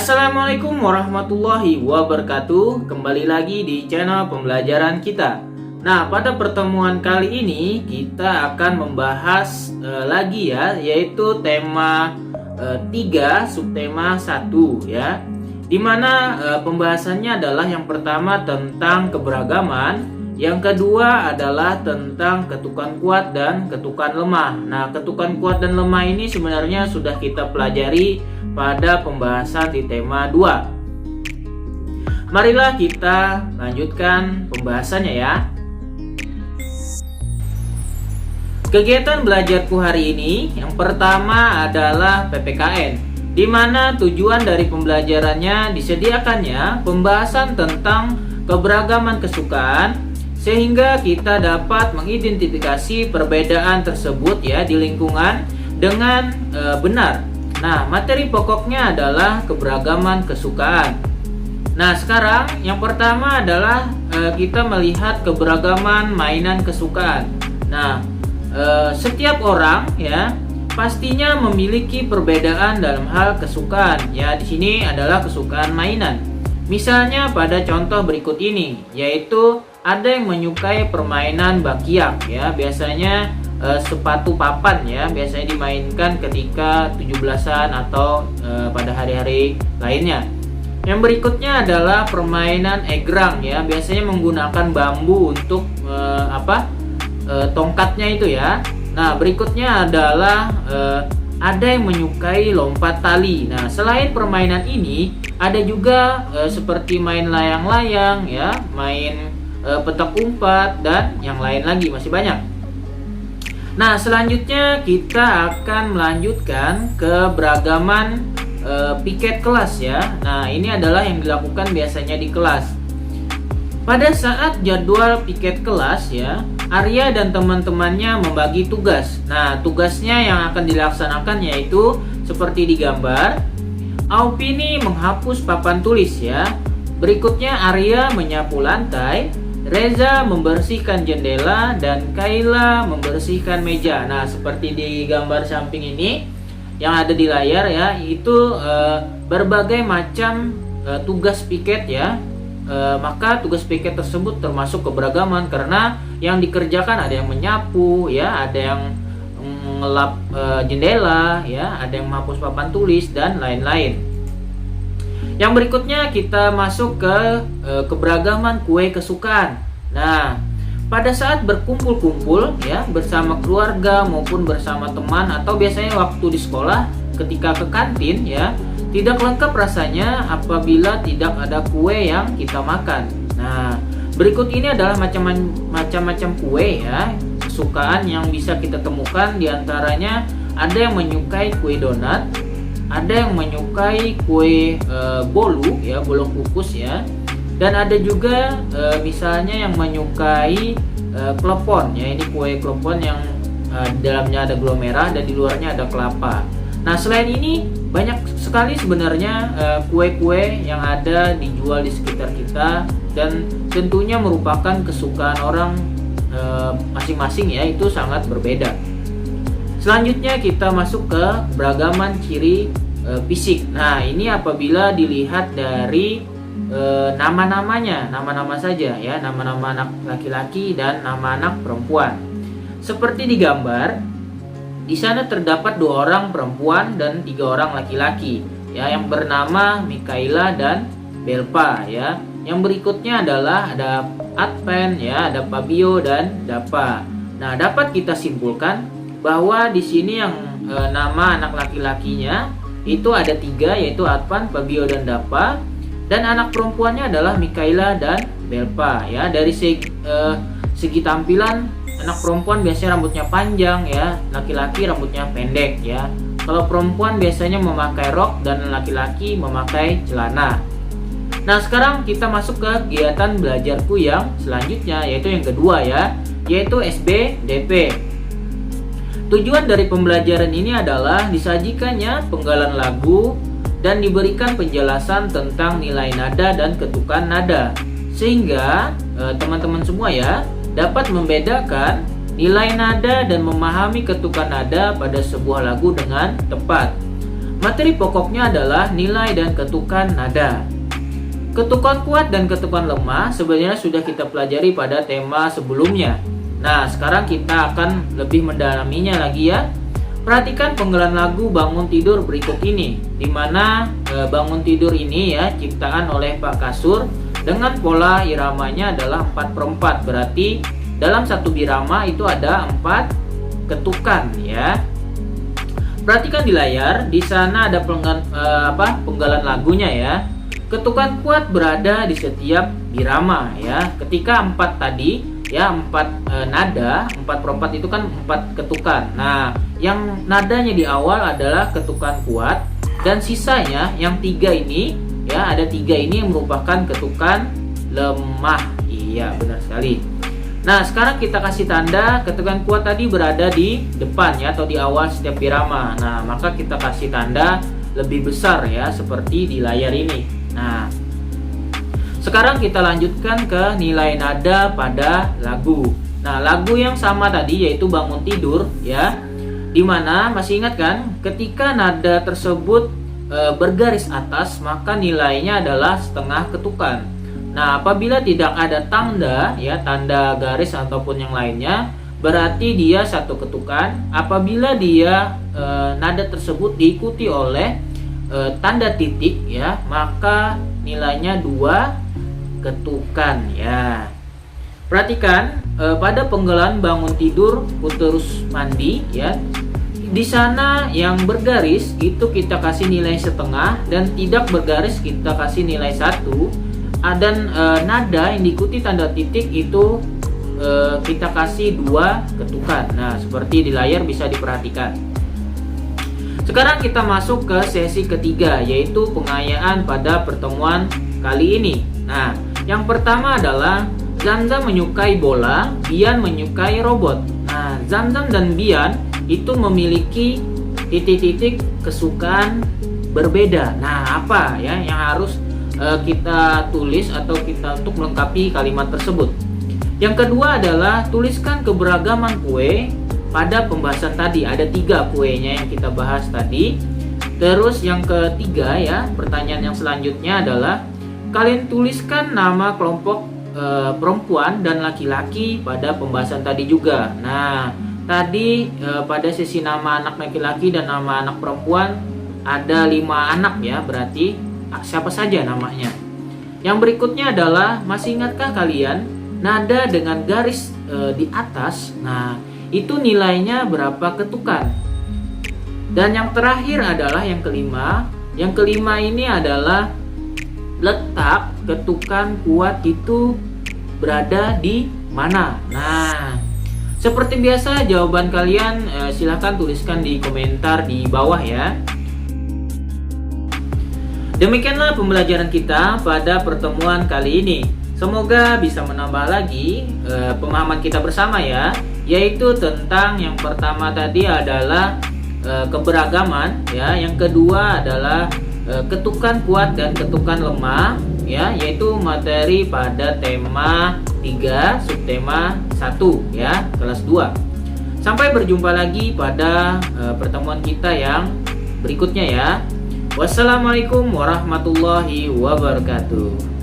Assalamualaikum warahmatullahi wabarakatuh. Kembali lagi di channel pembelajaran kita. Nah, pada pertemuan kali ini kita akan membahas lagi ya, yaitu tema 3 subtema 1 ya. Dimana pembahasannya adalah yang pertama tentang keberagaman, yang kedua adalah tentang ketukan kuat dan ketukan lemah. Nah, ketukan kuat dan lemah ini sebenarnya sudah kita pelajari pada pembahasan di tema 2. Marilah kita lanjutkan pembahasannya ya. Kegiatan belajarku hari ini yang pertama adalah PPKN, di mana tujuan dari pembelajarannya disediakannya pembahasan tentang keberagaman kesukaan, sehingga kita dapat mengidentifikasi perbedaan tersebut ya di lingkungan dengan benar. Nah, materi pokoknya adalah keberagaman kesukaan. Nah, sekarang yang pertama adalah kita melihat keberagaman mainan kesukaan. Nah, setiap orang ya pastinya memiliki perbedaan dalam hal kesukaan. Ya, di sini adalah kesukaan mainan. Misalnya pada contoh berikut ini, yaitu ada yang menyukai permainan bakyak ya, biasanya sepatu papan ya, biasanya dimainkan ketika 17-an atau pada hari-hari lainnya. Yang berikutnya adalah permainan egrang ya, biasanya menggunakan bambu untuk tongkatnya itu ya. Nah, berikutnya adalah ada yang menyukai lompat tali. Nah, selain permainan ini ada juga seperti main layang-layang ya, main petak umpet dan yang lain lagi, masih banyak. Nah, selanjutnya kita akan melanjutkan keberagaman piket kelas ya. Nah, ini adalah yang dilakukan biasanya di kelas. Pada saat jadwal piket kelas ya, Arya dan teman-temannya membagi tugas. Nah, tugasnya yang akan dilaksanakan yaitu seperti digambar. Aupini menghapus papan tulis ya. Berikutnya Arya menyapu lantai, Reza membersihkan jendela, dan Kayla membersihkan meja. Nah, seperti di gambar samping ini yang ada di layar ya, itu berbagai macam tugas piket ya. Maka tugas piket tersebut termasuk keberagaman karena yang dikerjakan ada yang menyapu ya, ada yang ngelap jendela ya, ada yang menghapus papan tulis dan lain-lain. Yang berikutnya kita masuk ke keberagaman kue kesukaan. Nah, pada saat berkumpul-kumpul ya bersama keluarga maupun bersama teman, atau biasanya waktu di sekolah ketika ke kantin ya, tidak lengkap rasanya apabila tidak ada kue yang kita makan. Nah, berikut ini adalah macam-macam kue ya kesukaan yang bisa kita temukan. Di antaranya ada yang menyukai kue donat, ada yang menyukai kue bolu ya, bolong kukus ya, dan ada juga misalnya yang menyukai klepon ya. Ini kue klepon yang di dalamnya ada gula merah dan di luarnya ada kelapa. Nah, selain ini banyak sekali sebenarnya kue-kue yang ada dijual di sekitar kita, dan tentunya merupakan kesukaan orang masing-masing ya, itu sangat berbeda. Selanjutnya kita masuk ke beragaman ciri fisik. Nah, ini apabila dilihat dari nama-namanya, nama-nama saja ya, nama-nama anak laki-laki dan nama anak perempuan. Seperti di gambar, di sana terdapat 2 orang perempuan dan 3 orang laki-laki ya, yang bernama Mikaela dan Belpa ya. Yang berikutnya adalah ada Adven ya, ada Fabio dan Dapa. Nah, dapat kita simpulkan bahwa di sini yang nama anak laki-lakinya itu ada 3, yaitu Advan, Fabio dan Dapa, dan anak perempuannya adalah Mikaela dan Belpa ya. Dari segi tampilan, anak perempuan biasanya rambutnya panjang ya, laki-laki rambutnya pendek ya. Kalau perempuan biasanya memakai rok dan laki-laki memakai celana. Nah, sekarang kita masuk ke kegiatan belajarku yang selanjutnya, yaitu yang kedua ya, yaitu SBDP. Tujuan dari pembelajaran ini adalah disajikannya penggalan lagu dan diberikan penjelasan tentang nilai nada dan ketukan nada, sehingga teman-teman semua ya dapat membedakan nilai nada dan memahami ketukan nada pada sebuah lagu dengan tepat. Materi pokoknya adalah nilai dan ketukan nada. Ketukan kuat dan ketukan lemah sebenarnya sudah kita pelajari pada tema sebelumnya. Nah, sekarang kita akan lebih mendalaminya lagi ya. Perhatikan penggalan lagu Bangun Tidur berikut ini, di mana Bangun Tidur ini ya ciptaan oleh Pak Kasur dengan pola iramanya adalah 4/4. Berarti dalam satu birama itu ada 4 ketukan ya. Perhatikan di layar, di sana ada penggalan lagunya ya. Ketukan kuat berada di setiap birama ya. Ketika 4 tadi ya, 4 nada, 4/4 itu kan 4 ketukan. Nah, yang nadanya di awal adalah ketukan kuat, dan sisanya yang 3 ini ya, ada 3 ini yang merupakan ketukan lemah. Iya, benar sekali. Nah, sekarang kita kasih tanda ketukan kuat tadi berada di depan ya, atau di awal setiap birama. Nah, maka kita kasih tanda lebih besar ya, seperti di layar ini. Nah, sekarang kita lanjutkan ke nilai nada pada lagu. Nah, lagu yang sama tadi yaitu Bangun Tidur ya, dimana masih ingat kan, ketika nada tersebut bergaris atas maka nilainya adalah setengah ketukan. Nah, apabila tidak ada tanda ya, tanda garis ataupun yang lainnya, berarti dia 1 ketukan. Apabila dia nada tersebut diikuti oleh tanda titik ya, maka nilainya 2 ketukan ya. Perhatikan pada penggalan Bangun Tidur ku terus mandi ya. Di sana yang bergaris itu kita kasih nilai setengah, dan tidak bergaris kita kasih nilai 1. Dan nada yang diikuti tanda titik itu kita kasih 2 ketukan. Nah, seperti di layar bisa diperhatikan. Sekarang kita masuk ke sesi ketiga, yaitu pengayaan pada pertemuan kali ini. Nah, yang pertama adalah Zamzam menyukai bola, Bian menyukai robot. Nah, Zamzam dan Bian itu memiliki titik-titik kesukaan berbeda. Nah, apa ya yang harus kita tulis atau kita untuk melengkapi kalimat tersebut? Yang kedua adalah tuliskan keberagaman kue pada pembahasan tadi. Ada 3 kuenya yang kita bahas tadi. Terus yang ketiga ya, pertanyaan yang selanjutnya adalah kalian tuliskan nama kelompok perempuan dan laki-laki pada pembahasan tadi juga. Nah, tadi pada sesi nama anak laki-laki dan nama anak perempuan ada 5 anak ya, berarti siapa saja namanya. Yang berikutnya adalah, masih ingatkah kalian nada dengan garis di atas? Nah, itu nilainya berapa ketukan? Dan yang terakhir adalah yang kelima. Yang kelima ini adalah letak ketukan kuat itu berada di mana. Nah, seperti biasa jawaban kalian silahkan tuliskan di komentar di bawah ya. Demikianlah pembelajaran kita pada pertemuan kali ini. Semoga bisa menambah lagi pemahaman kita bersama ya, yaitu tentang yang pertama tadi adalah keberagaman ya, yang kedua adalah ketukan kuat dan ketukan lemah ya, yaitu materi pada tema 3 subtema 1 ya, kelas 2. Sampai berjumpa lagi pada pertemuan kita yang berikutnya ya. Wassalamualaikum warahmatullahi wabarakatuh.